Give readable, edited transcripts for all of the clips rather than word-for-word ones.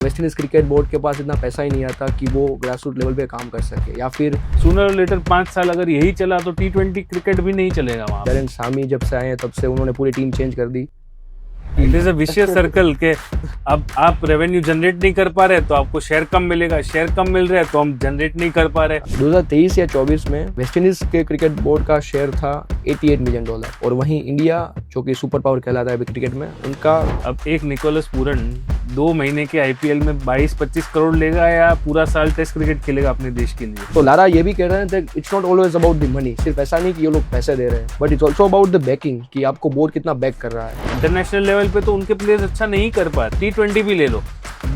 West Indies cricket board के पास इतना पैसा ही नहीं आता कि वो ग्रास रूट लेवल पे काम कर सके, या फिर सूनर और लेटर 5 साल अगर यही चला तो T20 क्रिकेट भी नहीं चलेगा वहाँ। डैरेन सामी जब से आए हैं तब से उन्होंने पूरी टीम चेंज कर दी। It is a vicious circle के अब आप रेवेन्यू जनरेट नहीं कर पा रहे तो आपको शेयर कम मिलेगा, शेयर कम मिल रहा है तो हम जनरेट नहीं कर पा रहे। 2023 या 24 में वेस्ट इंडीज के क्रिकेट बोर्ड का शेयर था $88 मिलियन, और वहीं इंडिया जो कि सुपर पावर कहलाता है अभी क्रिकेट में, उनका अब एक निकोलस पूरन 2 महीने के IPL में 22-25 करोड़ लेगा या पूरा साल टेस्ट क्रिकेट खेलेगा अपने देश के लिए। तो लारा ये भी कह रहे हैं that it's not always about the money, सिर्फ ऐसा नहीं कि ये लोग पैसे दे रहे हैं, but it's also about the banking, कि आपको बोर्ड कितना बैक कर रहा है। इंटरनेशनल लेवल पे तो उनके प्लेयर्स अच्छा नहीं कर पा रहे। T20 भी ले लो,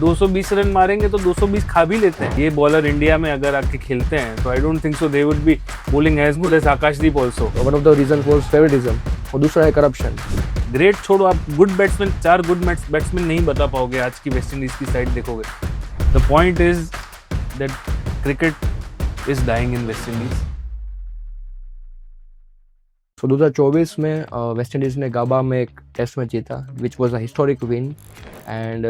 220 रन मारेंगे तो 220 खा भी लेते हैं। ये बॉलर इंडिया में अगर आके खेलते हैं तो I don't think so they would be bowling as good as Akashdeep also. One of the reason was favouritism, और दूसरा है करप्शन। ग्रेट छोड़ो, आप गुड बैट्समैन 4 गुड बैट्समैन नहीं बता पाओगे आज की वेस्ट इंडीज की साइड देखोगे। The point is that cricket is dying in West Indies. तो 2024 में वेस्ट इंडीज ने गाबा में एक टेस्ट मैच जीता, which was a historic win, and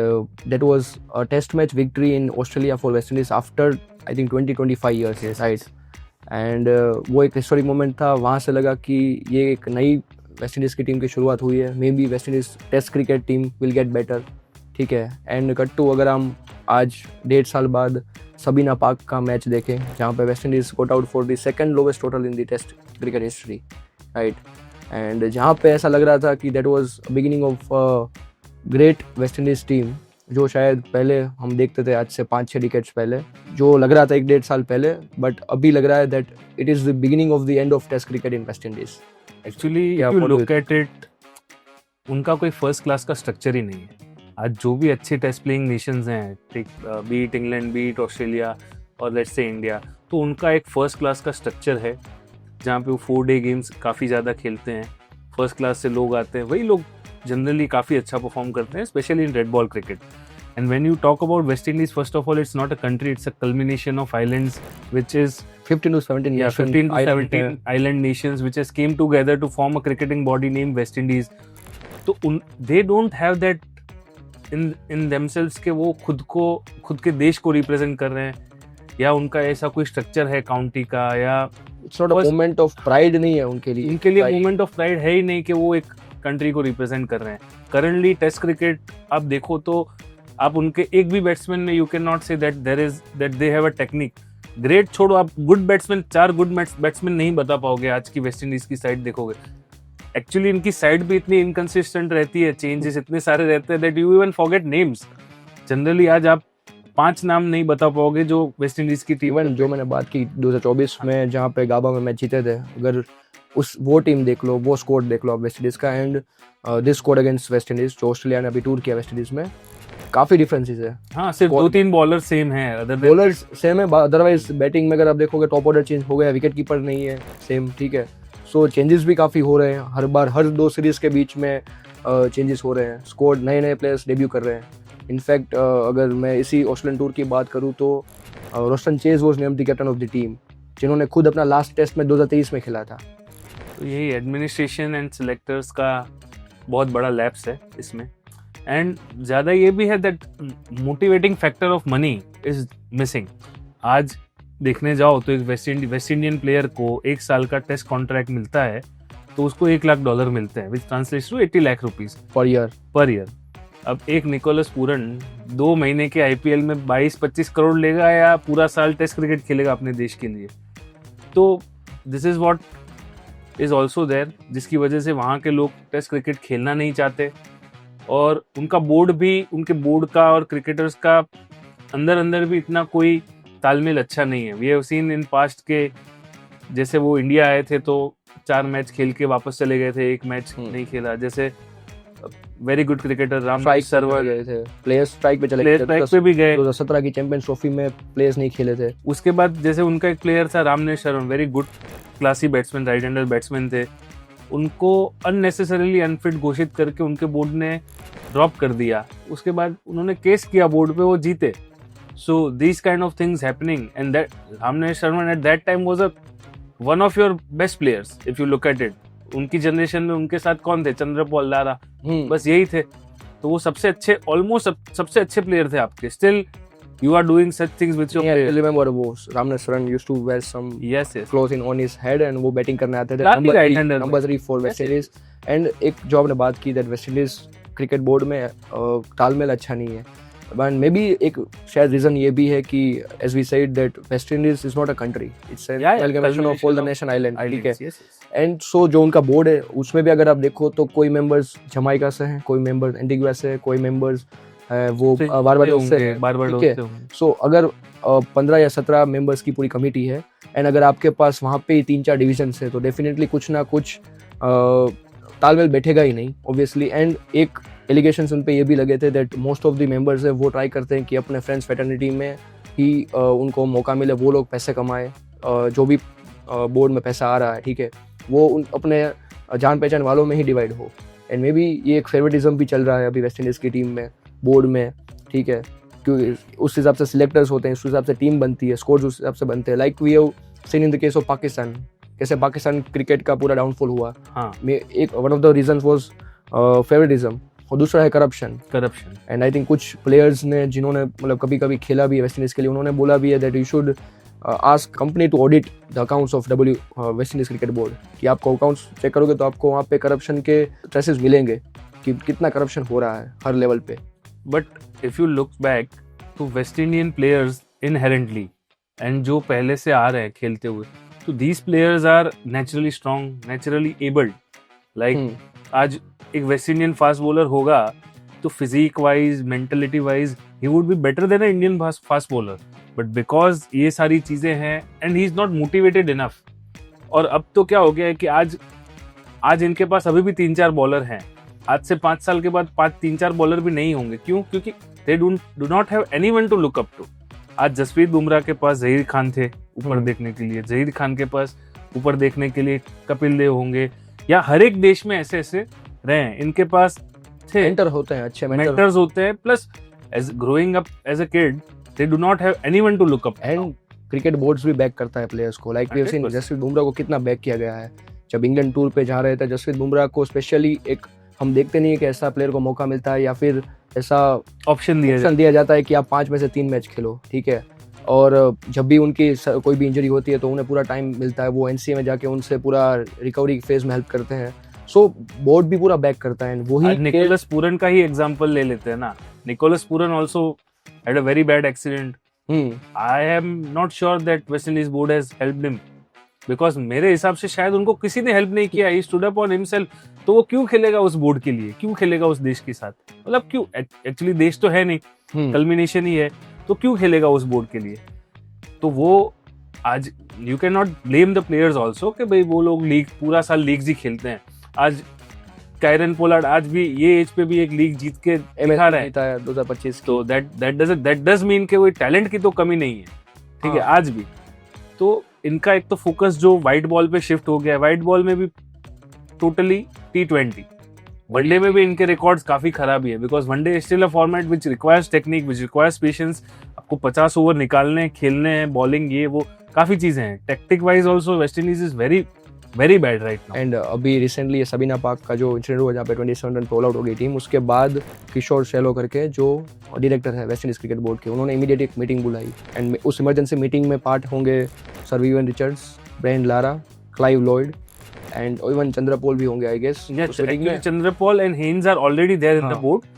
that was a test match victory in Australia for West Indies after I think 20-25 years sides, and वो एक historic moment था। वहाँ से लगा कि ये एक नई वेस्ट इंडीज़ की टीम की शुरुआत हुई है, maybe West Indies test cricket team will get better, ठीक है। एंड कट टू, अगर हम आज 1.5 साल बाद सबीना पार्क का मैच देखें जहाँ पे West Indies got out for the second lowest total in the test cricket history, right, and जहाँ पे ऐसा लग रहा था कि that was beginning of great West Indies team, जो शायद पहले हम देखते थे आज से 5-6 डिकेड्स पहले, जो लग रहा था 1-1.5 साल पहले, बट अभी लग रहा है that it is the beginning of the end of test cricket in West Indies. Actually if you look at it, उनका कोई फर्स्ट क्लास का स्ट्रक्चर ही नहीं है। आज जो भी अच्छे टेस्ट प्लेइंग नेशंस हैं, बीट इंग्लैंड, बीट ऑस्ट्रेलिया और लेट्स से इंडिया, तो उनका एक फर्स्ट क्लास का स्ट्रक्चर है जहाँ पे वो 4 डे गेम्स काफ़ी ज़्यादा खेलते हैं। फर्स्ट क्लास से लोग आते हैं, वही लोग जनरली काफ़ी अच्छा परफॉर्म करते हैं, specially in red ball cricket. And when you talk about West Indies, first of all, it's not a country; it's a culmination of islands, which is 15 to 17 island nations, which has came together to form a cricketing body named West Indies. तो they don't have that in themselves कि वो खुद के देश को represent कर रहे हैं, या उनका ऐसा कोई स्ट्रक्चर है काउंटी का, या it's not a moment of pride नहीं है उनके लिए मोमेंट ऑफ प्राइड है ही नहीं कि वो एक कंट्री को रिप्रेजेंट कर रहे हैं। करंटली टेस्ट क्रिकेट आप देखो तो आप उनके एक भी बैट्समैन में you can not say that they have a technique. Great छोड़ो, आप गुड बैट्समैन 4 गुड बैट्समैन नहीं बता पाओगे आज की वेस्ट इंडीज की साइड देखोगे। एक्चुअली इनकी साइड भी इतनी इनकंसिस्टेंट रहती है, चेंजेस इतने सारे रहते हैं that you even forget names. Generally आज आप 5 नाम नहीं बता पाओगे जो वेस्ट इंडीज की टीम। इवन जो मैंने बात की 2024 में जहाँ पे गाबा में मैच जीते थे, अगर वो टीम देख लो, वो स्कोर देख लो आप वेस्ट इंडीज का, and this score against West Indies जो ऑस्ट्रेलिया ने अभी टूर किया वेस्ट इंडीज में, काफी डिफरेंसेस है। हाँ, सिर्फ 2-3 बॉलर सेम है, बॉलर्स सेम है, अदरवाइज बैटिंग में अगर आप देखोगे टॉप ऑर्डर चेंज हो गया, विकेट कीपर नहीं है सेम, ठीक है। सो चेंजेस भी काफी हो रहे हैं हर बार, हर 2 सीरीज के बीच में चेंजेस हो रहे हैं। स्कोर नए प्लेयर्स डेब्यू कर रहे हैं। इनफैक्ट अगर मैं इसी ऑस्ट्रेलियन टूर की बात करूँ तो Roston chase was named the captain of the team, जिन्होंने खुद अपना लास्ट टेस्ट में 2023 में खेला था। तो यही एडमिनिस्ट्रेशन एंड सिलेक्टर्स का बहुत बड़ा लैप्स है इसमें, एंड ज़्यादा ये भी है that motivating factor of money is missing. आज देखने जाओ तो एक वेस्ट इंडियन प्लेयर को 1 साल का टेस्ट कॉन्ट्रैक्ट मिलता है तो उसको $1 लाख मिलते हैं, which translates to 80 lakh rupees per year. अब एक निकोलस पूरन 2 महीने के IPL में 22-25 करोड़ लेगा या पूरा साल टेस्ट क्रिकेट खेलेगा अपने देश के लिए। तो this is what is also there, जिसकी वजह से वहाँ के लोग टेस्ट क्रिकेट खेलना नहीं चाहते, और उनका बोर्ड भी, उनके बोर्ड का और क्रिकेटर्स का अंदर भी इतना कोई तालमेल अच्छा नहीं है। We have seen in past के, जैसे वो इंडिया आए थे तो 4 मैच खेल के वापस चले गए थे, 1 मैच नहीं खेला। जैसे very good cricketer Ram Sarwar गए थे, प्लेयर्स स्ट्राइक पे चले गए, पे भी गए। 2017 की चैंपियंस ट्रॉफी में प्लेयर्स नहीं खेले थे। उसके बाद जैसे उनका एक प्लेयर था Ramnesh Sharma, very good classy batsman, right hander batsman थे, उनको अननेसेसरीली अनफिट घोषित करके उनके बोर्ड ने ड्रॉप कर दिया। उसके बाद उन्होंने केस किया बोर्ड पे, वो जीते। So this kind of things happening, and that Ramnesh Sharma at that time was one of your best players if you look at it. उनकी जनरेशन में उनके साथ कौन थे? चंद्रपॉल, लारा, बस यही थे। तो वो सबसे अच्छे ऑलमोस्ट सबसे अच्छे प्लेयर थे आपके. Still you are doing such things with your Yeah, I players. remember वो रामनाथ शरण used to wear some Yes, yes. clothes in on his head and वो बैटिंग करने आते थे. Classic right-hander Number 3 for West Indies. And एक जो आपने बात की that West Indies cricket board में तालमेल अच्छा नहीं है. And maybe एक शायद रीजन ये भी है कि as we said that West Indies is not a country. It's an amalgamation of all the nation island. ठीक है. Yes, yes. एंड सो जो उनका बोर्ड है उसमें भी अगर आप देखो तो कोई मेंबर्स जमाइका से हैं, कोई मेंबर्स एंटीगुआ से है, कोई मेंबर्स वो बारबाडोस से है. ठीक है. सो अगर 15 या 17 मेंबर्स की पूरी कमेटी है एंड अगर आपके पास वहाँ पे 3-4 डिवीजन है तो डेफिनेटली कुछ ना कुछ तालमेल बैठेगा ही नहीं ऑब्वियसली. एंड एक एलिगेशंस उन पे ये भी लगे थे that most of the members है वो ट्राई करते हैं कि अपने फ्रेंड्स फ्रेटर्निटी में ही उनको मौका मिले, वो लोग पैसे कमाए, जो भी बोर्ड में पैसा आ रहा है, ठीक है, वो अपने जान पहचान वालों में ही डिवाइड हो. एंड मे बी ये एक फेवरेटिज्म भी चल रहा है अभी वेस्ट इंडीज़ की टीम में, बोर्ड में, ठीक है, क्योंकि उस हिसाब से सिलेक्टर्स होते हैं, उस हिसाब से टीम बनती है, स्कोर्स उस हिसाब से बनते हैं. Like we have seen in the case of Pakistan, कैसे पाकिस्तान क्रिकेट का पूरा डाउनफॉल हुआ. हाँ. एक one of the reasons was favouritism और दूसरा है करप्शन. एंड आई थिंक कुछ प्लेयर्स ने जिन्होंने मतलब कभी कभी खेला भी है वेस्ट इंडीज़ के लिए, उन्होंने बोला भी है that you should ask company to audit the accounts of West Indies cricket board, कि आपको अकाउंट्स चेक करोगे तो आपको वहाँ पे करप्शन के ट्रेसेस मिलेंगे कि कितना करप्शन हो रहा है हर लेवल पे. But if you look back to West Indian players inherently and जो पहले से आ रहे हैं खेलते हुए, तो these players are naturally strong, naturally abled. Like आज एक वेस्ट इंडियन फास्ट बॉलर होगा तो physique wise, mentality wise he would be better than a Indian fast bowler. But because ये सारी चीजें हैं and he is not motivated enough. और अब तो क्या हो गया है कि आज इनके पास अभी भी 3-4 बॉलर हैं. आज से 5 साल के बाद 3-4 बॉलर भी नहीं होंगे. क्यों? क्योंकि they do not have anyone to look up to. आज जसप्रीत बुमराह के पास जहीर खान थे ऊपर देखने के लिए, जहीर खान के पास ऊपर देखने के लिए कपिल देव होंगे, या हर एक देश में ऐसे ऐसे रहे हैं. इनके पास थे मेंटर होते हैं, अच्छे मेंटर्स होते हैं. Plus as growing up as a kid they do not have anyone to look up. And cricket boards भी बैक करता है प्लेयर्स को. Like we have seen Jasprit Bumrah को कितना बैक किया गया है. जब इंग्लैंड टूर पे जा रहे थे जसप्रीत बुमराह को स्पेशली, एक हम देखते नहीं है कि ऐसा प्लेयर को मौका मिलता है या फिर ऐसा ऑप्शन दिया जाता है कि आप 5 में से 3 मैच खेलो, ठीक है, और जब भी उनकी कोई भी इंजरी होती है तो उन्हें पूरा टाइम मिलता है, वो एनसीए में जाके उनसे पूरा रिकवरी फेज में हेल्प करते हैं. सो बोर्ड भी पूरा बैक करता है. वही निकोलस पूरन का ही एग्जांपल ले लेते हैं ना. Nicholas Pooran also had a very bad accident. I am not sure that West Indies board has helped him, because मेरे हिसाब से शायद उनको किसी ने हेल्प नहीं किया. He stood up on himself. तो वो क्यों खेलेगा उस बोर्ड के लिए, क्यों खेलेगा उस देश के साथ? मतलब क्यों? एक्चुअली देश तो है नहीं, कल्मिनेशन ही है, तो क्यों खेलेगा उस बोर्ड के लिए? तो वो आज you can not blame the players also कि भाई वो लोग लीग पूरा साल लीग्स ही खेलते हैं. आज कायरन पोलार्ड आज भी ये एज पे भी एक लीग जीत के दिखा रहा है 2025. तो दैट डज मीन कि वो टैलेंट की तो कमी नहीं है, ठीक है, आज भी. तो इनका एक तो फोकस जो वाइट बॉल पे शिफ्ट हो गया है. वाइट बॉल में भी टोटली T20, वनडे में भी इनके रिकॉर्ड्स काफी खराब ही है, because one day is still a format which requires technique, which requires patience. आपको 50 ओवर निकालने, खेलने हैं, बॉलिंग, ये वो काफी चीजें हैं. Tactic wise also West Indies is very very bad right now. And अभी रिसेंटली सबीना पार्क का जो इंसिडेंट हुआ जहाँ पे 27 रन पे ऑल आउट हो गई टीम, उसके बाद किशोर शेलो करके जो डायरेक्टर है वेस्ट इंडीज क्रिकेट बोर्ड के, उन्होंने इमीडिएट एक मीटिंग बुलाई. एंड उस इमरजेंसी मीटिंग में पार्ट होंगे sir Vivian Richards, Brian Lara, Clive Lloyd and even Chanderpaul भी होंगे I guess. Chanderpaul and Haynes are already there in the board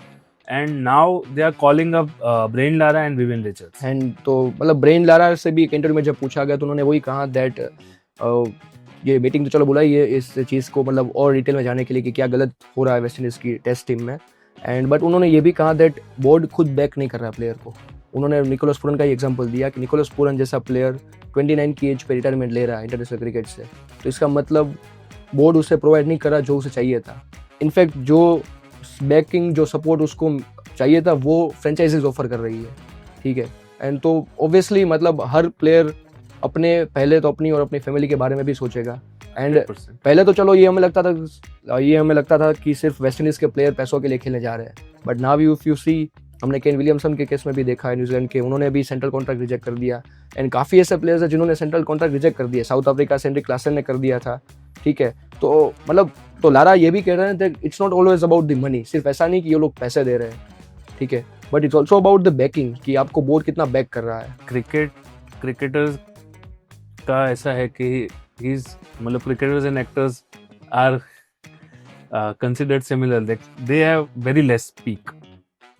and now they are calling up Brian Lara and Vivian Richards. And तो मतलब Brian Lara से भी एक interview में जब पूछा गया तो उन्होंने वही कहा दैट ये मीटिंग तो चलो बुलाई है इस चीज़ को मतलब और डिटेल में जाने के लिए कि क्या गलत हो रहा है वेस्ट इंडीज़ की टेस्ट टीम में. एंड बट उन्होंने ये भी कहा दैट बोर्ड खुद बैक नहीं कर रहा प्लेयर को. उन्होंने निकोलस पूरन का ही एग्जांपल दिया कि निकोलस पूरन जैसा प्लेयर 29 की एज पे रिटायरमेंट ले रहा है इंटरनेशनल क्रिकेट से, तो इसका मतलब बोर्ड उसे प्रोवाइड नहीं कर रहा जो उसे चाहिए था. इनफैक्ट जो बैकिंग, जो सपोर्ट उसको चाहिए था वो फ्रेंचाइजीज ऑफर कर रही है, ठीक है. एंड तो ऑब्वियसली मतलब हर प्लेयर अपने पहले तो अपनी और अपनी फैमिली के बारे में भी सोचेगा. एंड पहले तो चलो ये हमें लगता था कि सिर्फ वेस्ट इंडीज़ के प्लेयर पैसों के लिए खेलने जा रहे हैं, but now if you see, हमने केन विलियमसन के केस में भी देखा है न्यूजीलैंड के, उन्होंने भी सेंट्रल कॉन्ट्रैक्ट रिजेक्ट कर दिया. एंड काफ़ी ऐसे प्लेयर्स हैं जिन्होंने सेंट्रल कॉन्ट्रैक्ट रिजेक्ट कर दिया. साउथ अफ्रीका से एंड्रिक क्लासन ने कर दिया था, ठीक है, तो मतलब तो लारा ये भी कह रहे हैं that it's not always about the money, सिर्फ ऐसा नहीं कि ये लोग पैसे दे रहे हैं, ठीक है, but it's also about the banking कि आपको बोर्ड कितना बैक कर रहा है. क्रिकेटर्स का ऐसा है कि मतलब cricketers and actors are considered similar. They have very less peak.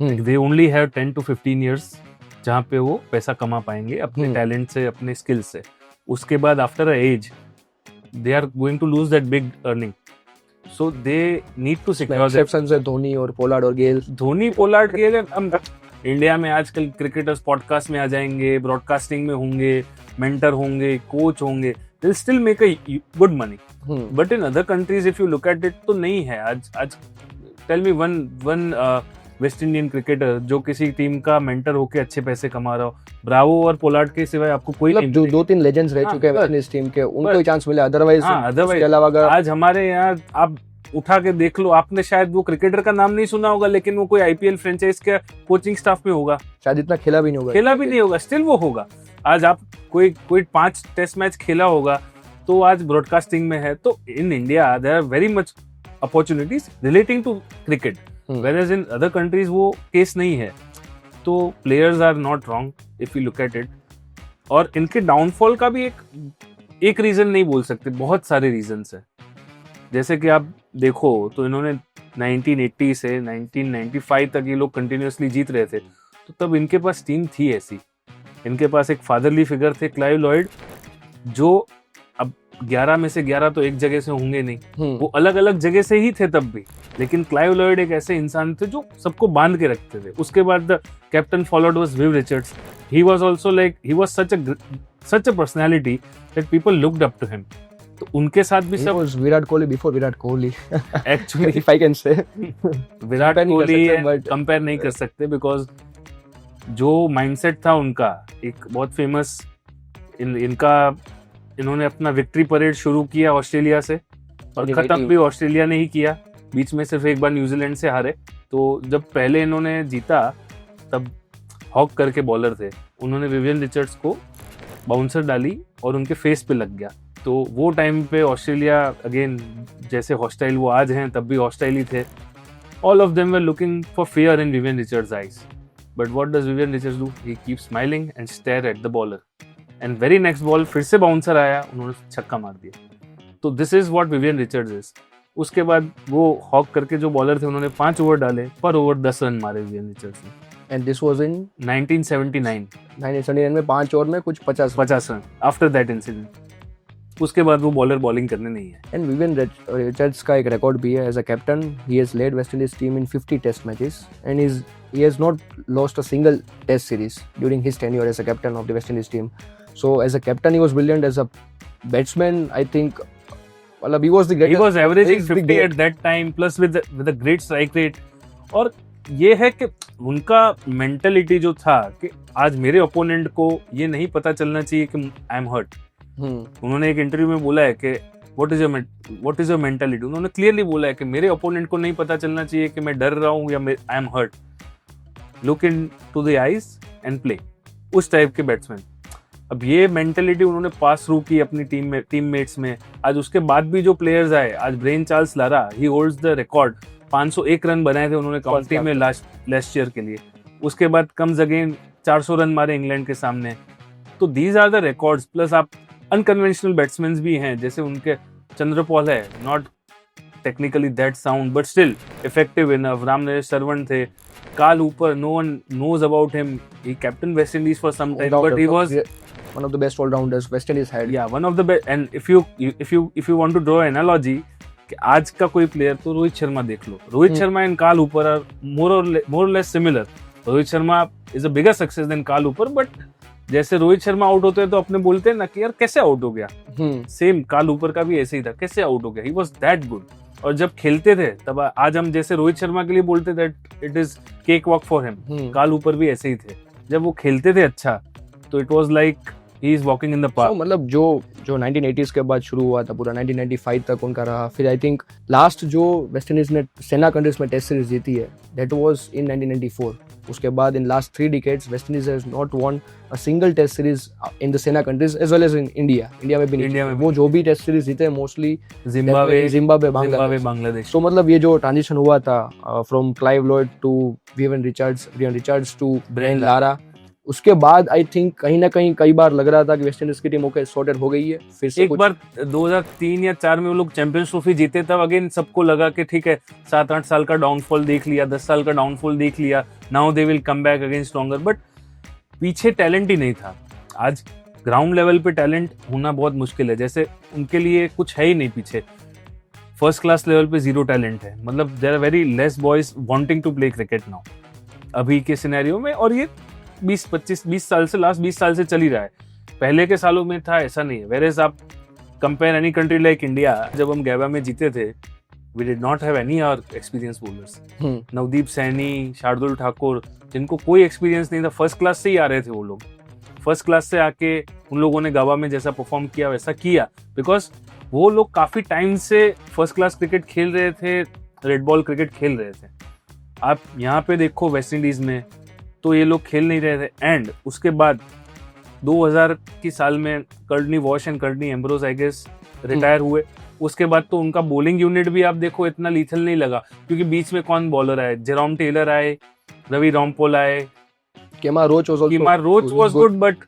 They only have 10 to 15 years जहाँ पे वो पैसा कमा पाएंगे अपने टैलेंट से, अपने स्किल से. उसके बाद after a age they are going to lose that big earning. So they need to secure that. Exceptions है धोनी और पोलार्ड और गेल. धोनी, पोलार्ड, गेल. हम इंडिया में आजकल क्रिकेटर्स पॉडकास्ट में आ जाएंगे, ब्रॉडकास्टिंग में होंगे, मेंटर होंगे, कोच होंगे. They'll still make a good money. But in other countries, if you look at it, तो नहीं है. आज tell me one West Indian cricketer जो किसी टीम का मेंटर होके अच्छे पैसे कमा रहा हो. ब्रावो और पोलार्ड के सिवाय आपको कोई मतलब जो 2-3 लेजेंड्स रह चुके हैं वेस्ट इंडीज टीम के, उनको ही चांस मिले. अदरवाइज इसके अलावा अगर आज हमारे यहाँ आप उठा के देख लो, आपने शायद वो क्रिकेटर का नाम नहीं सुना होगा, लेकिन वो कोई आईपीएल फ्रेंचाइज के कोचिंग स्टाफ में होगा, शायद इतना खेला भी नहीं होगा, स्टिल वो होगा. आज आप कोई 5 टेस्ट मैच खेला होगा तो आज ब्रॉडकास्टिंग में है. तो in India there are very much opportunities relating to cricket, whereas in other countries वो केस नहीं है. तो players are not wrong if you look at it. और इनके डाउनफॉल का भी एक रीजन नहीं बोल सकते, बहुत सारे रीजंस है. जैसे कि आप देखो तो इन्होंने 1980 से 1995 तक ये लोग कंटिन्यूअसली जीत रहे थे, तो तब इनके पास टीम थी ऐसी. इनके पास एक फादरली फिगर थे, क्लाइव लॉयड, जो अब 11 में से 11 तो एक जगह से होंगे नहीं, वो अलग अलग जगह से ही थे तब भी, लेकिन क्लाइव लॉयड एक ऐसे इंसान थे जो सबको बांध के रखते थे. उसके बाद the captain followed was Viv Richards. He was also like he was such a personality that people looked up to him. तो उनके साथ भी सब Virat Kohli before Virat Kohli actually if I can say. Virat Kohli compare नहीं कर सकते, बिकॉज जो माइंडसेट था उनका एक बहुत फेमस. इन्होंने अपना विक्ट्री परेड शुरू किया ऑस्ट्रेलिया से और खत्म भी ऑस्ट्रेलिया ने ही किया. बीच में सिर्फ एक बार न्यूजीलैंड से हारे. तो जब पहले इन्होंने जीता तब हॉक करके बॉलर थे, उन्होंने विवियन रिचर्ड्स को बाउंसर डाली और उनके फेस पे लग गया. तो वो टाइम पे ऑस्ट्रेलिया अगेन जैसे हॉस्टाइल वो आज हैं तब भी हॉस्टाइल ही थे. All of them were looking for fear in Vivian Richards eyes. But what does Vivian Richards do? He keep smiling and stare at the bowler. And very next ball फिर से bouncer आया, उन्होंने छक्का मार दिया. तो this is what Vivian Richards is. उसके बाद वो हॉक करके जो बॉलर थे उन्होंने 5 ओवर डाले, पर ओवर 10 रन मारे विवियन रिचर्ड्स ने. एंड दिस वाज इन 1979 में 5 ओवर में कुछ 50 रन आफ्टर दैट इंसिडेंट. उसके बाद वो बॉलर बॉलिंग करने नहीं है. एंड विवियन रिचर्ड्स का एक रिकॉर्ड भी है as a captain. He has led West Indies team in 50 test matches and he has not lost a single test series during his tenure as a captain of the West Indies team. So as a captain he was brilliant. As a batsman I think he was the greatest. He was averaging 50 at that time plus with a great strike rate. और ये है कि उनका mentality जो था कि आज मेरे ओपोनेंट को ये नहीं पता चलना चाहिए कि आई एम हर्ट. उन्होंने एक इंटरव्यू में बोला है कि व्हाट इज योर मेंटालिटी. उन्होंने क्लियरली बोला है कि मेरे ओपोनेंट को नहीं पता चलना चाहिए कि मैं डर रहा हूँ या I am hurt. Look into the eyes and play. उस टाइप के बैट्समैन. अब ये मेंटालिटी उन्होंने पास थ्रू की अपनी टीममेट्स में. आज उसके बाद भी जो प्लेयर्स आए, आज brain Charles Lara, he holds the record. 501 run बनाए थे उन्होंने काउंटी में लास्ट ईयर के लिए. उसके बाद कम्स अगेन 400 रन मारे इंग्लैंड के सामने. तो these are the records. Plus आप अनकन्वेंशनल बैट्समैन भी हैं, जैसे उनके चंद्रपॉल है, not technically that sound but still effective enough. Ramnaresh Sarwan थे. Carl Hooper, no one knows about him. He captained West Indies for some time, but he was one of the best all-rounders West Indies had. Yeah, one of the best. And if you want to draw an analogy, कि आज का कोई player तो रोहित शर्मा देख लो. Rohit Sharma and Carl Hooper are more or less similar. Rohit Sharma is a bigger success than Carl Hooper, but जैसे Rohit Sharma out होते हैं तो अपने बोलते हैं ना कि यार कैसे आउट हो गया. सेम कार्ल हूपर का भी ऐसे ही था, कैसे आउट हो गया. He was that good. और जब खेलते थे तब आज हम जैसे रोहित शर्मा के लिए बोलते that it is cake walk for him. Carl Hooper भी ऐसे ही थे. जब वो खेलते थे अच्छा तो it was like he is walking in the park. मतलब जो 1980s के बाद शुरू हुआ था पूरा 1995 तक उनका रहा. फिर आई थिंक लास्ट जो वेस्ट इंडीज ने सेना कंट्रीज में टेस्ट सीरीज जीती है दैट वाज इन 1994. उसके बाद in last 3 decades West Indies has not won a single test series in the SENA countries as well as in India में भी नहीं इंडिया जीते। में वो जो भी टेस्ट सीरीज जीते मोस्टली जिम्बाब्वे बांग्लादेश। बांग्लादेश। तो मतलब ये जो ट्रांजिशन हुआ था from Clive Lloyd to Ryan Richards to Brian Lara, उसके बाद आई थिंक कहीं ना कहीं कई बार लग रहा था कि वेस्ट इंडीज की टीम ओके सॉर्टेड हो गई है। फिर से एक बार 2003 या 4 में वो लोग चैंपियंस ट्रॉफी जीते, तब अगेन सबको लगा कि ठीक है 7-8 साल का डाउनफॉल देख लिया, 10 साल का डाउनफॉल देख लिया, now they will come back again stronger. But पीछे टैलेंट ही नहीं था। आज ग्राउंड लेवल पे टैलेंट होना बहुत मुश्किल है, जैसे उनके लिए कुछ है ही नहीं पीछे। फर्स्ट क्लास लेवल पे जीरो टैलेंट है, मतलब there are very less boys wanting to play cricket now अभी के सिनेरियो में। और ये 20 साल से, लास्ट 20 साल से चल ही रहा है। पहले के सालों में था ऐसा नहीं है। वेरेज आप compare any country like India, जब हम गैबा में जीते थे, we did not have any और एक्सपीरियंस बॉलर्स। नवदीप सैनी, शार्दुल ठाकुर, जिनको कोई एक्सपीरियंस नहीं था, फर्स्ट क्लास से ही आ रहे थे वो लोग। फर्स्ट क्लास से आके उन लोगों ने गाबा में जैसा परफॉर्म किया वैसा किया, बिकॉज वो लोग काफी टाइम से फर्स्ट क्लास क्रिकेट खेल रहे थे, रेड बॉल क्रिकेट खेल रहे थे। आप यहाँ पे देखो वेस्ट इंडीज में तो ये लोग खेल नहीं रहे थे। एंड उसके बाद 2000 की साल में Courtney Walsh and Courtney Ambrose I guess retire हुए। उसके बाद तो उनका बॉलिंग यूनिट भी आप देखो इतना लीथल नहीं लगा, क्योंकि बीच में कौन बॉलर आए, जेरोम टेलर आए, रवि रामपोल आए, केमार रोच was good but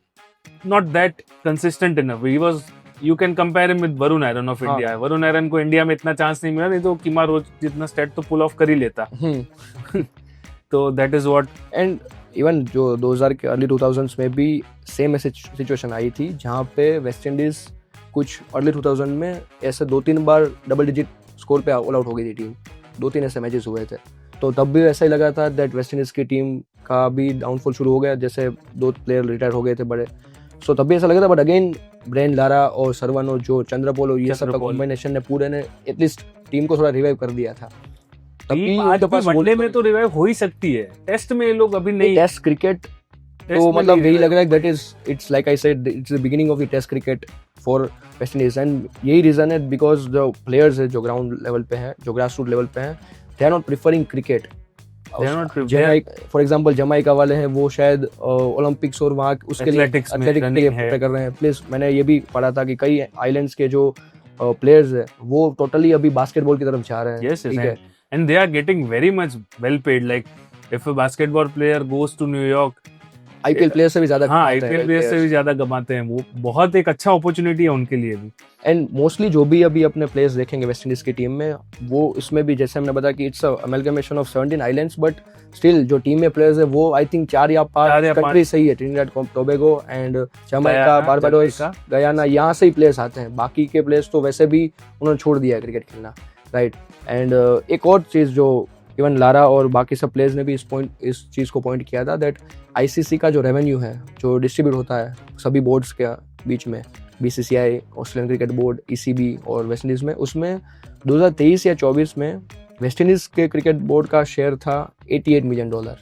not that consistent enough. He was, you can compare him with Varun Aaron of India. Varun iron को इंडिया में इतना चांस नहीं मिला, नहीं तो किमार रोच जितना स्टेट तो पुल ऑफ कर ही लेता। तो that is what, and even जो 2000 के अर्ली 2000s में भी सेम ऐसी सिचुएशन आई थी, जहाँ पे वेस्ट इंडीज कुछ अर्ली 2000 में ऐसे 2-3 बार डबल डिजिट स्कोर पे ऑल आउट हो गई थी टीम। 2-3 ऐसे मैचेस हुए थे, तो तब भी ऐसा ही लगा था दैट वेस्ट इंडीज की टीम का भी डाउनफॉल शुरू हो गया, जैसे 2 प्लेयर रिटायर हो गए थे बड़े। सो तब भी ऐसा लगा था, बट अगेन ब्रेन लारा और सरवन और जो चंद्रपोल और ये सब का कॉम्बिनेशन ने पूरे ने एटलीस्ट टीम को थोड़ा रिवाइव कर दिया था। आज वनडे में तो रिवाइव हो ही सकती है, टेस्ट में ये लोग अभी नहीं। टेस्ट क्रिकेट तो मतलब यही लग रहा है that is, it's like I said, it's the beginning of the test cricket for West Indies. And यही रीजन है बिकॉज जो प्लेयर्स है जो ग्राउंड लेवल पे हैं, जो ग्रास रूट लेवल पे हैं, they are not preferring cricket. For example Jamaica वाले हैं, वो शायद ओलंपिक्स और वहाँ उसके लिए एथलेटिक्स प्रेफर कर रहे हैं। प्लीज मैंने ये भी पढ़ा था कि कई आइलैंड्स के जो प्लेयर्स हैं वो टोटली अभी बास्केटबॉल की तरफ जा रहे हैं। ठीक है, and they are getting very much well paid. Like if a basketball player goes to New York, IPL player से भी ज्यादा, हाँ आईपीएल प्लेयर से भी ज्यादा कमाते हैं वो। बहुत एक अच्छा अपॉर्चुनिटी है उनके लिए भी। एंड मोस्टली जो भी अभी अपने प्लेयर्स देखेंगे वेस्ट इंडीज की टीम में, वो इसमें भी जैसे हमने बताया कि it's amalgamation of 17 islands, but still जो टीम में प्लेयर्स है वो आई थिंक 4 या 5 कंट्री सही है, Trinidad Tobago and Jamaica, Barbados, Guyana, यहाँ से ही प्लेयर्स आते हैं। बाकी के प्लेयर्स तो वैसे भी उन्होंने छोड़ दिया है क्रिकेट खेलना, राइट। एंड एक और चीज़ जो इवन लारा और बाकी सब प्लेयर्स ने भी इस चीज़ को पॉइंट किया था, दैट आईसीसी का जो रेवेन्यू है जो डिस्ट्रीब्यूट होता है सभी बोर्ड्स के बीच में, BCCI, Australian cricket board, ECB और वेस्ट इंडीज़ में, उसमें 2023 या 24 में वेस्ट इंडीज़ के क्रिकेट बोर्ड का शेयर था $88 मिलियन,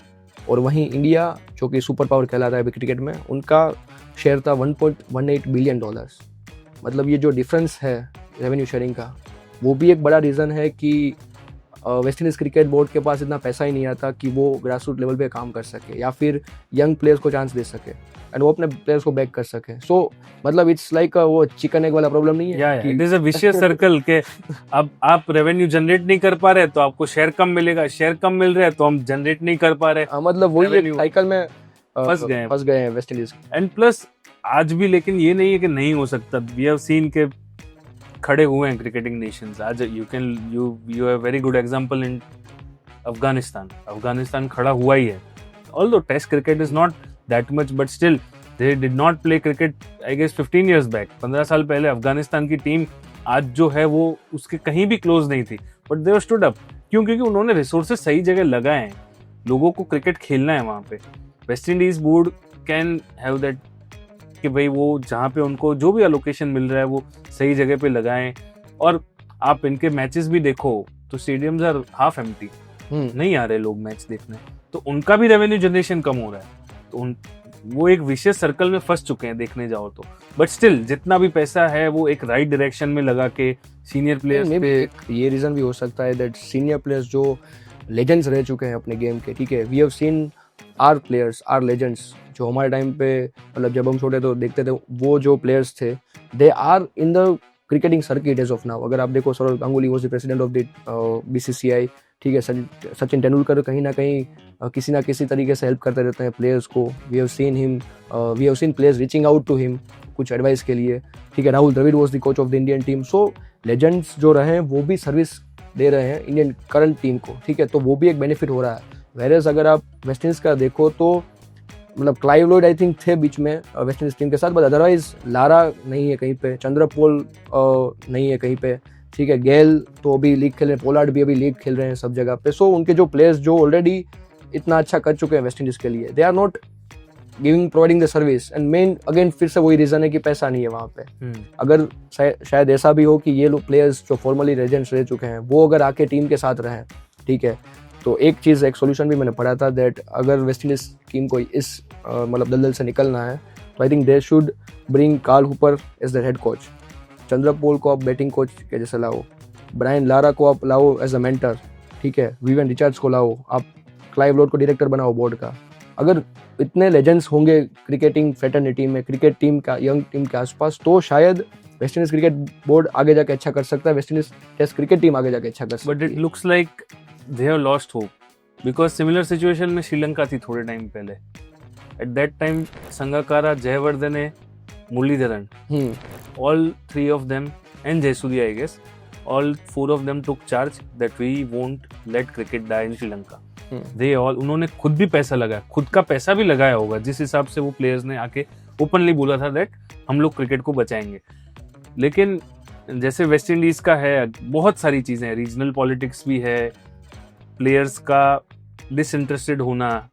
और वहीं इंडिया जो कि सुपर पावर कहलाता है अभी क्रिकेट में, उनका शेयर था $1.18 बिलियन। मतलब ये जो डिफरेंस है रेवेन्यू शेयरिंग का, वो भी एक बड़ा रीज़न है कि वेस्ट इंडीज़ क्रिकेट बोर्ड के पास इतना पैसा ही नहीं आता कि वो ग्रास रूट लेवल पे काम कर सके या फिर यंग प्लेयर्स को चांस दे सके एंड वो अपने प्लेयर्स को बैक कर सके। सो मतलब इट्स लाइक वो चिकन एग वाला प्रॉब्लम नहीं है, it is a vicious circle के अब आप रेवेन्यू जनरेट नहीं कर पा रहे तो आपको शेयर कम मिलेगा, शेयर कम मिल रहा है तो हम जनरेट नहीं कर पा रहे। मतलब वही एक साइकिल में फंस गए हैं वेस्ट इंडीज। एंड प्लस आज भी, लेकिन ये नहीं है कि नहीं हो सकता, वी हैव सीन के खड़े हुए हैं क्रिकेटिंग नेशंस। आज you have very good example in Afghanistan खड़ा हुआ ही है। Although test cricket is not that much, but still they did not play cricket I guess 15 years back. 15 साल पहले अफगानिस्तान की टीम आज जो है वो उसके कहीं भी क्लोज नहीं थी, बट दे स्टूड अप। क्यों? क्योंकि उन्होंने रिसोर्सेज सही जगह लगाए हैं, लोगों को क्रिकेट खेलना है वहाँ पे। Waste Indies board can have that कि भाई वो जहाँ पे उनको जो भी अलोकेशन मिल रहा है वो सही जगह पे लगाएं। और आप इनके मैचेस भी देखो तो स्टेडियम्स आर हाफ एम्प्टी, नहीं आ रहे लोग मैच देखने, तो उनका भी रेवेन्यू जनरेशन कम हो रहा है। तो वो एक विशेष सर्कल में फंस चुके हैं देखने जाओ तो। बट स्टिल जितना भी पैसा है वो एक राइट डायरेक्शन में लगा के सीनियर प्लेयर्स पे। ये रीजन भी हो सकता है दैट सीनियर प्लेयर्स जो लेजेंड्स रह चुके हैं अपने गेम के, ठीक है, we have seen our players, our legends, जो हमारे टाइम पे मतलब जब हम छोटे तो देखते थे, वो जो प्लेयर्स थे they are in the cricketing circuit as of now. अगर आप देखो Sourav Ganguly was the president of the BCCI. ठीक है, सचिन तेंदुलकर कहीं ना कहीं किसी ना किसी तरीके से हेल्प करते रहते हैं प्लेयर्स को. We have seen players reaching out to him कुछ एडवाइस के लिए. ठीक है, Rahul Dravid was the coach of the Indian team. So legends जो रहे हैं वो भी सर्विस दे रहे हैं इंडियन करंट टीम को. ठीक है, तो वो भी एक बेनिफिट हो रहा है. वेरेस अगर आप वेस्ट इंडीज का देखो तो मतलब क्लाइव लॉयड आई थिंक थे बीच में वेस्ट इंडीज टीम के साथ, बट अदरवाइज लारा नहीं है कहीं पे, चंद्रपोल नहीं है कहीं पे. ठीक है, गेल तो अभी लीग खेल रहे हैं, पोलार्ड भी अभी लीग खेल रहे हैं सब जगह पे. सो उनके जो प्लेयर्स जो ऑलरेडी इतना अच्छा कर चुके हैं वेस्ट इंडीज के लिए, they are not providing the service. And man again फिर से वही रीजन है कि पैसा नहीं है वहाँ पे. अगर शायद ऐसा भी हो कि ये लोग प्लेयर्स जो फॉर्मली लेजेंड्स रह चुके हैं वो अगर आके टीम के साथ रहें, ठीक है, तो एक सोल्यूशन भी मैंने पढ़ा था दैट अगर वेस्ट इंडीज टीम को इस मतलब दलदल से निकलना है तो I think they should bring Carl Hooper as the head coach. Chanderpaul को आप बैटिंग कोच के जैसे लाओ, ब्रायन लारा को आप लाओ एज अ मेंटर. ठीक है, विवियन रिचर्ड्स को लाओ, आप क्लाइव लॉयड को डायरेक्टर बनाओ बोर्ड का. अगर इतने लेजेंड्स होंगे क्रिकेटिंग फ्रेटर्निटी में, क्रिकेट टीम का, यंग टीम के आसपास, तो शायद वेस्ट इंडीज क्रिकेट बोर्ड आगे जाके अच्छा कर सकता है, West Indies test cricket team आगे जाके अच्छा कर सकती है. But it looks like they have lost hope because similar situation में श्रीलंका थी थोड़े टाइम पहले. At that time Sangakkara, Jayawardene, Muralitharan, all three of them and Jayasuriya I guess, all four of them took charge that we won't let cricket die in Sri Lanka. They all, उन्होंने खुद भी पैसा लगाया, खुद का पैसा भी लगाया होगा जिस हिसाब से वो प्लेयर्स ने आके ओपनली बोला था दैट हम लोग क्रिकेट को बचाएंगे. लेकिन जैसे वेस्ट इंडीज का है, बहुत सारी चीजें हैं, रीजनल पॉलिटिक्स भी है, प्लेयर्स का डिसइंटरेस्टेड होना,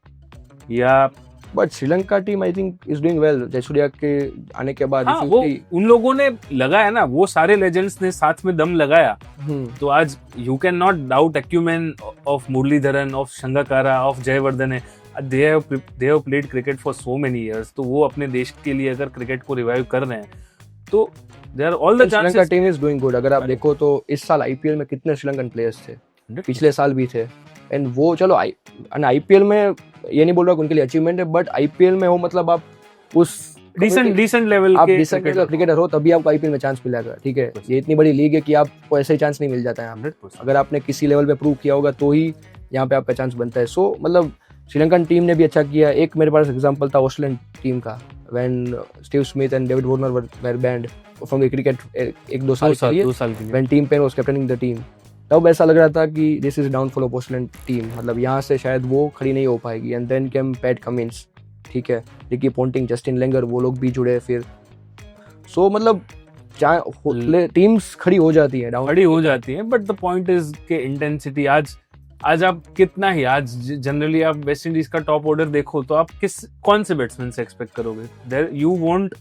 या but Sri Lanka team I think is doing well Jayasuriya के आने के बाद. हाँ, वो उन लोगों ने लगाया ना, वो सारे लेजेंड्स ने साथ में दम लगाया. तो आज you can not doubt acumen of Muralitharan, of Sangakkara, of Jayawardene. They have played cricket for so many years. तो वो अपने देश के लिए अगर क्रिकेट को रिवाइव कर रहे हैं तो there are all the chances. Sri Lanka team is doing good. अगर आप देखो तो इस साल आईपीएल में कितने श्रीलंकन प्लेयर्स थे, पिछले साल भी थे. एंड वो चलो आईपीएल में ये नहीं बोल रहा उनके लिए अचीवमेंट है, बट आईपीएल में हो मतलब आप उस डिसेंट लेवल आप के डिसेंट क्रिकेटर हो तभी आपको आईपीएल में चांस मिलेगा. ठीक है, ये इतनी बड़ी लीग है कि आपको ऐसे ही चांस नहीं मिल जाता है. 100%. अगर आपने किसी लेवल पे प्रूव किया होगा तो ही यहाँ पे आपका चांस बनता है. सो मतलब श्रीलंकन टीम ने भी अच्छा किया. एक मेरे पास एग्जांपल था ऑस्ट्रेलियन टीम का, when Steve Smith and David Warner were banned from the cricket 1-2 साल के लिए, when Tim Paine was captaining the team. तब ऐसा लग रहा था कि this is downfall of Australian team, मतलब यहाँ से शायद वो खड़ी नहीं हो पाएगी. And then came Pat Cummins, ठीक है, रिकी पोंटिंग, जस्टिन लेंगर, वो लोग भी जुड़े फिर. सो मतलब टीम्स खड़ी हो जाती है, बट द पॉइंट इज के इंटेंसिटी. आज आप कितना ही, आज जनरली आप वेस्ट इंडीज का टॉप ऑर्डर देखो तो आप कौन से बैट्समैन से एक्सपेक्ट करोगे? देयर यू वोंट,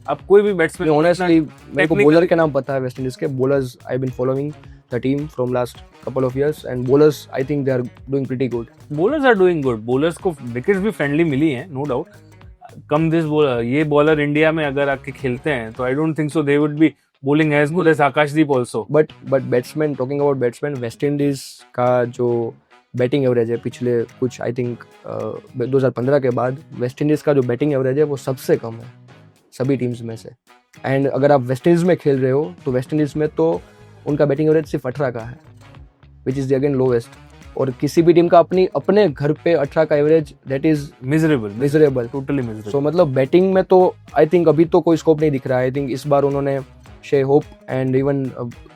आप कोई भी बैट्समैन. ऑनेस्टली मेरे को बॉलर के नाम पता है वेस्ट इंडीज के. Bowlers I been following the team from last couple of years and bowlers I think they are doing pretty good. Bowlers are doing good. Bowlers को विकेट्स भी friendly मिली हैं, no doubt. Come this bowler, ये bowler India में अगर आके खेलते हैं तो I don't think so they would be bowling as good as Akashdeep also. But batsmen, talking about batsmen, West Indies का जो बैटिंग एवरेज है पिछले कुछ आई थिंक 2015 के बाद, वेस्ट इंडीज का जो बैटिंग एवरेज है वो सबसे कम है सभी टीम्स में से. एंड अगर आप वेस्ट इंडीज में खेल रहे हो तो वेस्ट इंडीज में तो उनका बैटिंग एवरेज सिर्फ 18 का है, विच इज अगेन लोवेस्ट. और किसी भी टीम का अपने घर पे 18 का average, that is miserable, totally miserable. So मतलब बैटिंग में तो आई थिंक अभी तो कोई स्कोप नहीं दिख रहा है. आई थिंक इस बार उन्होंने शे होप एंड इवन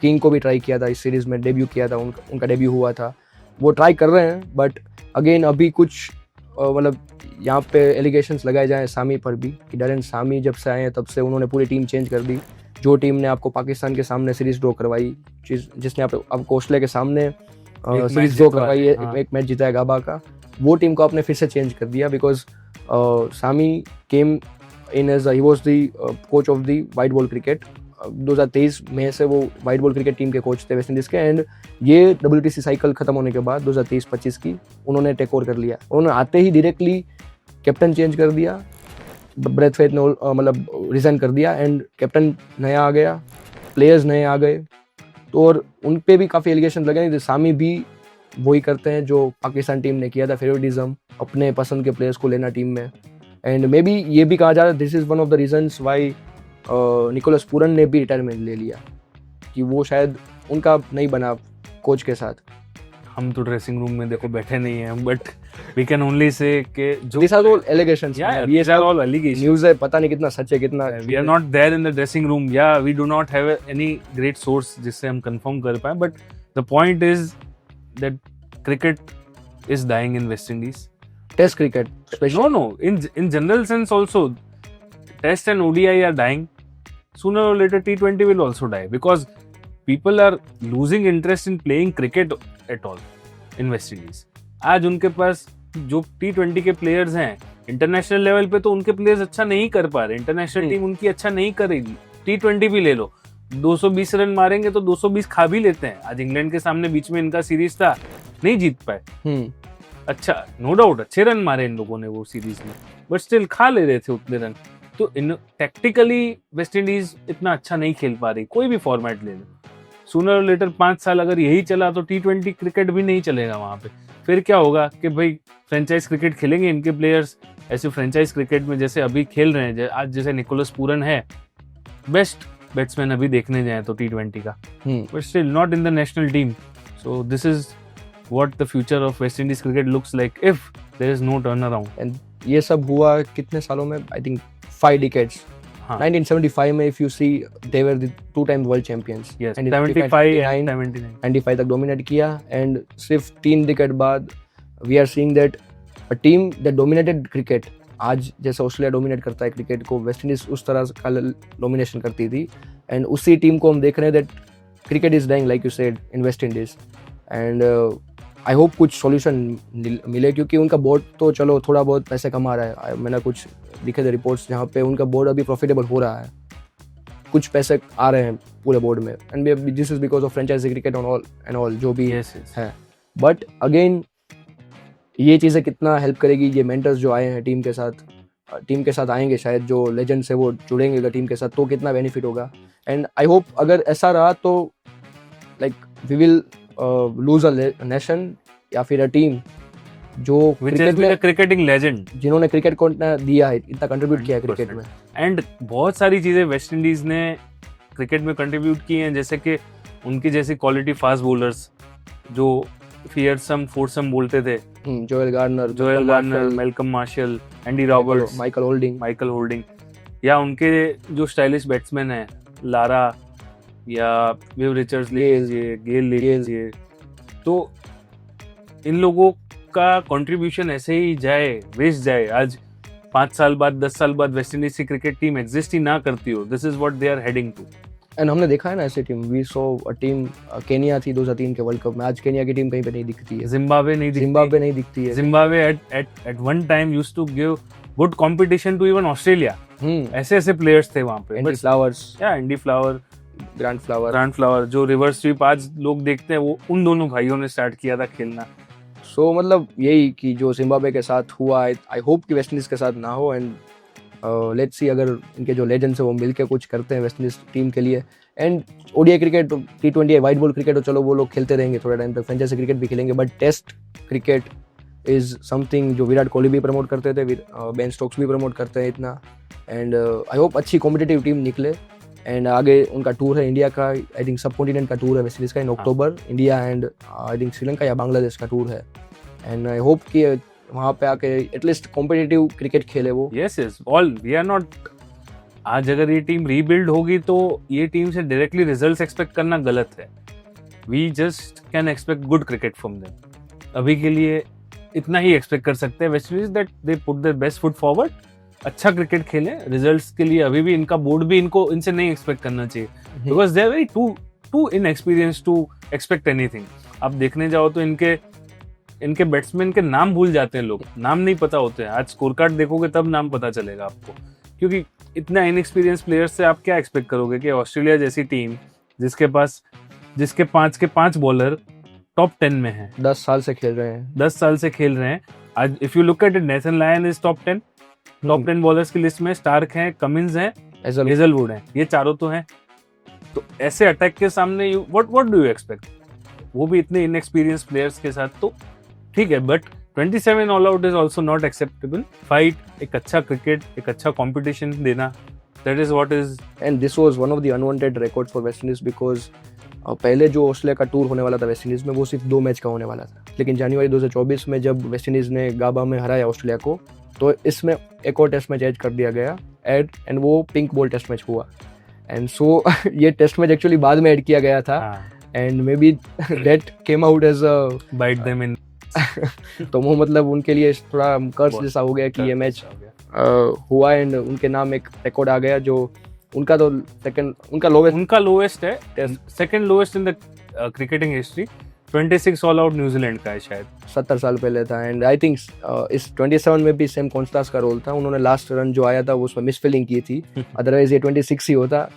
किंग को भी ट्राई किया था, इस सीरीज में डेब्यू किया था, उनका डेब्यू हुआ था, वो ट्राई कर रहे हैं. बट अगेन अभी कुछ मतलब यहाँ पे एलिगेशंस लगाए जाए सामी पर भी कि डरेन सामी जब से आए हैं तब से उन्होंने पूरी टीम चेंज कर दी. जो टीम ने आपको पाकिस्तान के सामने सीरीज ड्रॉ करवाई, जिसने आपको ऑस्ट्रेलिया के सामने सीरीज ड्रॉ करवाई है, एक मैच जीता है गाबा का, वो टीम को आपने फिर से चेंज कर दिया. Because Sammy came in as he was the coach of the white ball cricket. 2023 में से वो वाइट बॉल क्रिकेट टीम के कोच थे वेस्ट इंडीज़ के. एंड ये WTC साइकिल खत्म होने के बाद 2023-25 की उन्होंने टेक ओवर कर लिया. उन्होंने आते ही डायरेक्टली कैप्टन चेंज कर दिया, ब्रैथवेट ने मतलब रिजाइन कर दिया, एंड कैप्टन नया आ गया, प्लेयर्स नए आ गए. तो और उन पे भी काफ़ी एलिगेशन लगे. नहीं सामी भी वही करते हैं जो पाकिस्तान टीम ने किया था, फेवरेटिज्म, अपने पसंद के प्लेयर्स को लेना टीम में। एंड मे बी ये भी कहा जा रहा है this is one of the reasons why Nicholas Pooran ने भी रिटायरमेंट ले लिया, कि वो शायद उनका नहीं बना कोच के साथ। हम तो ड्रेसिंग रूम में देखो बैठे नहीं हैं, but we can only say कि जो दिस आर ऑल एलिगेशंस, ये सब ऑल एलिगेशन, न्यूज़ है, पता नहीं कितना सच है कितना। We are not there in the dressing room, या we do not have any great source जिससे हम कंफर्म कर पाए, but the point is that cricket is dying in West Indies. Test cricket No, in general sense also, Test and ODI are dying. Sooner or later, T20 will also die because people are losing interest in playing cricket at all in West Indies. आज उनके पास जो T20 के players हैं international level पे, तो उनके players अच्छा नहीं कर पा रहे, इंटरनेशनल टीम उनकी अच्छा नहीं करेगी। T20 भी ले लो, 220 रन मारेंगे तो 220 खा भी लेते हैं। आज इंग्लैंड के सामने बीच में इनका सीरीज था, नहीं जीत पाए। अच्छा, नो डाउट अच्छे रन मारे इन लोगों ने वो सीरीज में, बट स्टिल खा ले रहे थे उतने रन। तो इन टैक्टिकली वेस्ट इंडीज इतना अच्छा नहीं खेल पा रही, कोई भी फॉर्मेट ले लो। सूनर और लेटर 5 साल अगर यही चला तो T20 क्रिकेट भी नहीं चलेगा वहां पे। फिर क्या होगा कि भाई फ्रेंचाइज क्रिकेट खेलेंगे इनके प्लेयर्स, ऐसे फ्रेंचाइज क्रिकेट में जैसे अभी खेल रहे हैं। आज जैसे निकोलस पूरन है बेस्ट बैट्समैन अभी देखने जाए तो T20 का, but still not in the national team. So this is what the future of West Indies cricket looks like if there is no turnaround. And ये सब हुआ कितने सालों में? I think 5 decades. 1975 में if you see they were the 2-time world champions. Yes, and 75 and 79. 95 तक dominate किया, and सिर्फ 3 decade बाद we are seeing that a team that dominated cricket, आज जैसे ऑस्ट्रेलिया डोमिनेट करता है क्रिकेट को, वेस्ट इंडीज उस तरह का डोमिनेशन करती थी। एंड उसी टीम को हम देख रहे हैं that cricket is dying like you said in West Indies. And I hope कुछ सॉल्यूशन मिले, क्योंकि उनका बोर्ड तो चलो थोड़ा बहुत पैसे कमा रहा है। मैंने कुछ दिखे थे रिपोर्ट्स जहाँ पे उनका बोर्ड अभी प्रॉफिटेबल हो रहा है, कुछ पैसे आ रहे हैं पूरे बोर्ड में, and this is because of franchise cricket and all जो भी है। बट अगेन ये चीज़ें कितना हेल्प करेगी, ये मेंटर्स जो आए हैं टीम के साथ आएंगे, शायद जो लेजेंड्स है वो जुड़ेंगे टीम के साथ, तो कितना बेनिफिट होगा। एंड आई होप अगर ऐसा रहा तो like we will lose a nation या फिर अ टीम जो क्रिकेटिंग लेजेंड, जिन्होंने क्रिकेट को इतना दिया है, इतना कंट्रीब्यूट किया है क्रिकेट में। एंड बहुत सारी चीजें वेस्ट इंडीज ने क्रिकेट में कंट्रीब्यूट की हैं, जैसे कि उनकी जैसी क्वालिटी फास्ट बॉलर्स जो फियरसम फोरसम बोलते थे, Joel Garner, Malcolm martial, Andy Roberts, Michael holding, या उनके जो स्टाइलिश बैट्समैन हैं लारा या विव रिचर्ड्स गेल लीजिए, तो इन लोगों का कंट्रीब्यूशन ऐसे ही वेस्ट जाए। आज 5 साल बाद 10 साल बाद वेस्ट इंडीज की क्रिकेट टीम एग्जिस्ट ही ना करती हो, this is what they are heading to. And हमने देखा है ना ऐसी team, we saw a team, Kenya थी 2003 के वर्ल्ड कप में, आज केनिया की टीम कहीं पे नहीं दिखती है। जिम्बाब्वे नहीं दिखती है। Zimbabwe at one time used to give good competition to even Australia. ऐसे प्लेयर्स थे वहां पे, एंडी फ्लावर, ग्रांट फ्लावर, जो रिवर्स स्वीप आज लोग देखते हैं, वो उन दोनों भाइयों ने स्टार्ट किया था खेलना। सो मतलब यही कि जो जिम्बाब्वे के साथ हुआ, आई होप कि वेस्ट इंडीज के साथ ना हो। एंड लेट्स सी अगर इनके जो लेजेंड्स है वो मिलके कुछ करते हैं वेस्ट इंडीज टीम के लिए। And ODI cricket, T20 white ball cricket, तो चलो वो लोग खेलते रहेंगे थोड़ा टाइम तक, फ्रेंचाइजी क्रिकेट भी खेलेंगे, but test cricket is something जो विराट कोहली भी प्रमोट करते थे, बेन स्टोक्स भी प्रमोट करते हैं इतना। एंड आई होप अच्छी कॉम्पिटिटिव टीम निकले। एंड आगे उनका टूर है इंडिया का, आई थिंक सब कॉन्टिनेंट का टूर है वेस्ट इंडीज का इन अक्टूबर, India and I think Sri Lanka या बांग्लादेश का टूर है। एंड आई होप कि वहाँ पे आके एटलीस्ट कॉम्पिटिटिव क्रिकेट खेले वो। Yes all we are not, आज अगर ये टीम रीबिल्ड होगी तो ये टीम से डायरेक्टली रिजल्ट्स एक्सपेक्ट करना गलत है। We just can expect good cricket from them. अभी के लिए इतना ही एक्सपेक्ट कर सकते हैं West Indies, that they put their best foot forward, अच्छा क्रिकेट खेलें। रिजल्ट्स के लिए अभी भी इनका बोर्ड भी इनसे नहीं एक्सपेक्ट करना चाहिए, because they are very too inexperience to expect anything. आप देखने जाओ तो इनके बैट्समैन के नाम भूल जाते हैं लोग, नाम नहीं पता होते हैं। आज स्कोर कार्ड देखोगे तब नाम पता चलेगा आपको, क्योंकि इतना इनएक्सपीरियंस प्लेयर्स से आप क्या एक्सपेक्ट करोगे कि ऑस्ट्रेलिया जैसी टीम जिसके 5 के 5 बॉलर टॉप 10 में है, 10 साल से खेल रहे हैं। आज if you look at it, Nathan Lyon is top 10 bowlers की लिस्ट में। स्टार्क हैं, कमिंस हैं, हेजलवुड हैं, ये चारों तो हैं। तो ऐसे अटैक के सामने व्हाट डू यू एक्सपेक्ट? वो भी इतने इनएक्सपीरियंस प्लेयर्स के साथ, तो ठीक है, but 27 all out is also not acceptable. Fight, एक अच्छा क्रिकेट, एक अच्छा कॉम्पिटिशन देना, that is what is. And this was one of the unwanted records for West Indies because पहले जो ऑस्ट्रेलिया का टूर होने वाला था वेस्ट इंडीज में वो सिर्फ 2 मैच का होने वाला था, लेकिन जनवरी 2024 में जब वेस्ट इंडीज ने गाबा में हराया ऑस्ट्रेलिया को, तो इसमें एक और टेस्ट मैच ऐड कर दिया गया एंड वो पिंक बॉल टेस्ट मैच हुआ. एंड सो ये टेस्ट मैच एक्चुअली बाद में ऐड किया गया था, and maybe that came out as a bite them in. तो वो मतलब उनके लिए थोड़ा कर्स जैसा हो गया कि ये मैच हुआ एंड उनके नाम एक रिकॉर्ड आ गया जो उनका तो सेकंड, उनका लोवेस्ट है, second lowest in the cricketing history. 26 all out New Zealand का है शायद, 70 साल पहले था. एंड आई थिंक इस 27 में भी सेम कॉन्स्टास का रोल था. उन्होंने लास्ट रन जो आया था वो उसमें मिस फील्डिंग की थी, अदरवाइज ये 26 ही होता.